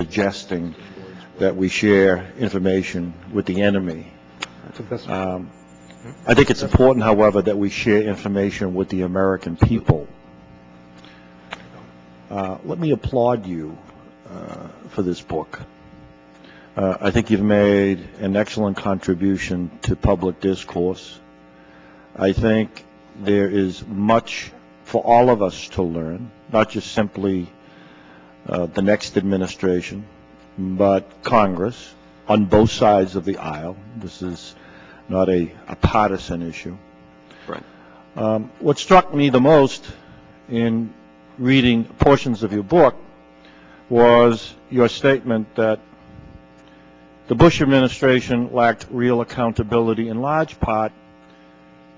suggesting that we share information with the enemy. I think it's important, however, that we share information with the American people. Let me applaud you for this book. I think you've made an excellent contribution to public discourse. I think there is much for all of us to learn, not just simply the next administration, but Congress on both sides of the aisle. This is not a partisan issue. Right. What struck me the most in reading portions of your book was your statement that the Bush administration lacked real accountability in large part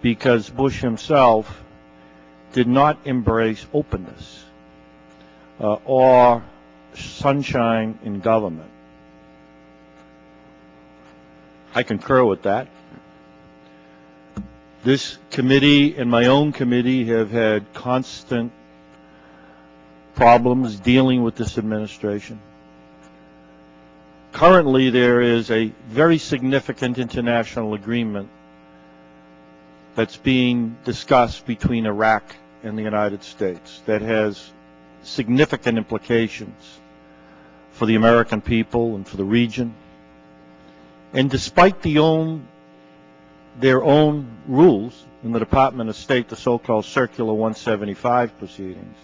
because Bush himself did not embrace openness or sunshine in government. I concur with that. This committee and my own committee have had constant problems dealing with this administration. Currently, there is a very significant international agreement that's being discussed between Iraq and the United States that has significant implications for the American people and for the region. And despite their own rules in the Department of State, the so-called Circular 175 proceedings,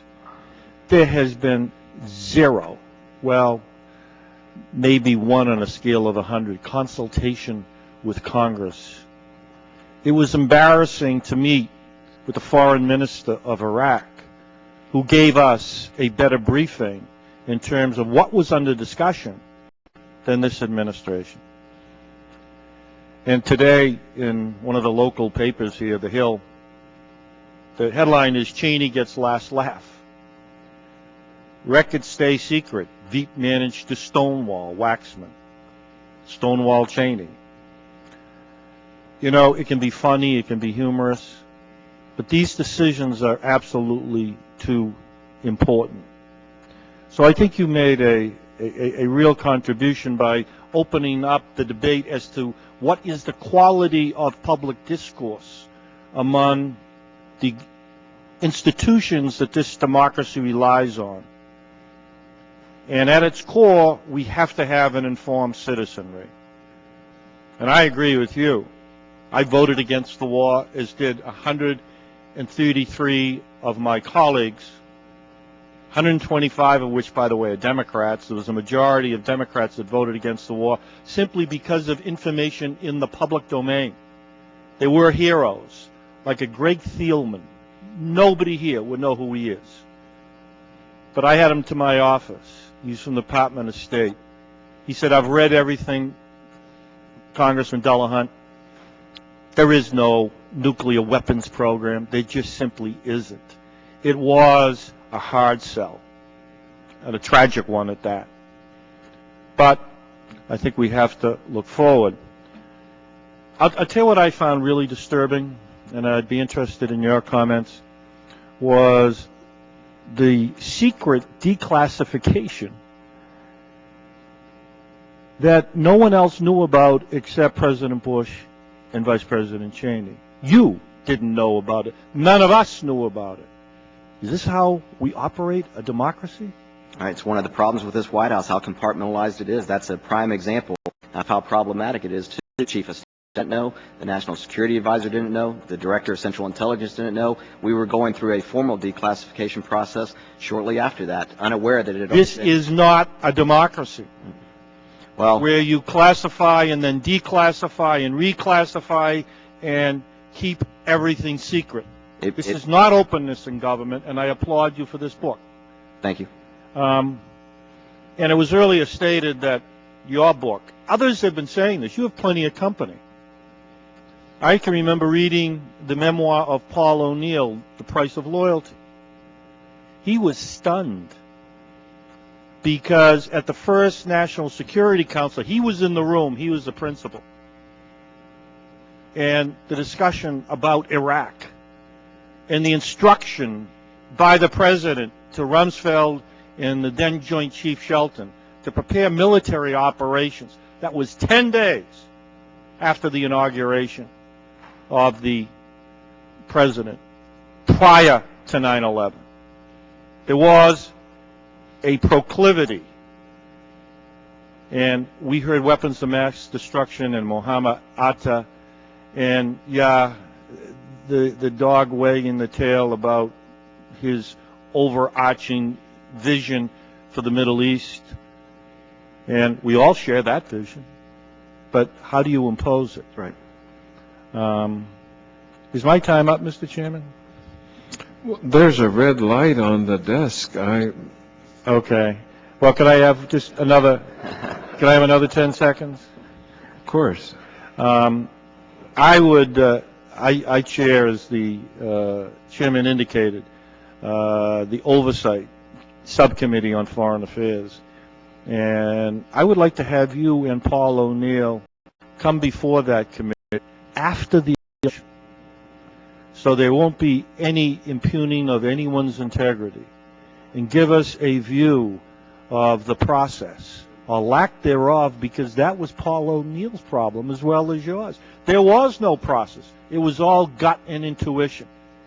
there has been zero, well, maybe 1 on a scale of 100, consultation with Congress. It was embarrassing to meet with the foreign minister of Iraq, who gave us a better briefing in terms of what was under discussion than this administration. And today, in one of the local papers here, The Hill, the headline is Cheney Gets Last Laugh. Records stay secret. Veep managed to stonewall Waxman. Stonewall Cheney. You know, it can be funny, it can be humorous, but these decisions are absolutely too important. So I think you made a real contribution by opening up the debate as to what is the quality of public discourse among the institutions that this democracy relies on. And at its core, we have to have an informed citizenry. And I agree with you. I voted against the war, as did 133 of my colleagues, 125 of which, by the way, are Democrats. There was a majority of Democrats that voted against the war simply because of information in the public domain. They were heroes, like a Greg Thielman. Nobody here would know who he is. But I had him to my office. He's from the Department of State. He said, I've read everything, Congressman Delahunt. There is no nuclear weapons program. There just simply isn't. It was a hard sell, and a tragic one at that. But I think we have to look forward. I'll tell you what I found really disturbing, and I'd be interested in your comments, was the secret declassification that no one else knew about except President Bush and Vice President Cheney. You didn't know about it. None of us knew about it. Is this how we operate a democracy? All right, it's one of the problems with this White House, how compartmentalized it is. That's a prime example of how problematic it is. The Chief of Staff didn't know, the National Security Advisor didn't know, the Director of Central Intelligence didn't know. We were going through a formal declassification process shortly after that, unaware that it... This is not a democracy. Well, where you classify and then declassify and reclassify and keep everything secret. This is not openness in government, and I applaud you for this book. Thank you. And it was earlier stated that your book, others have been saying this, you have plenty of company. I can remember reading the memoir of Paul O'Neill, The Price of Loyalty. He was stunned because at the first National Security Council, he was in the room, he was the principal, and the discussion about Iraq and the instruction by the president to Rumsfeld and the then Joint Chief Shelton to prepare military operations. That was 10 days after the inauguration of the president, prior to 9/11. There was a proclivity, and we heard weapons of mass destruction and Muhammad Atta, and the dog wagging the tail about his overarching vision for the Middle East, and we all share that vision. But how do you impose it? Right. Is my time up, Mr. Chairman? Well, there's a red light on the desk. Okay. Well, could I have just another? Can I have another 10 seconds? Of course. I would. I chair, as the chairman indicated, the oversight subcommittee on foreign affairs, and I would like to have you and Paul O'Neill come before that committee after the election, so there won't be any impugning of anyone's integrity, and give us a view of the process, or lack thereof, because that was Paul O'Neill's problem as well as yours. There was no process. It was all gut and intuition.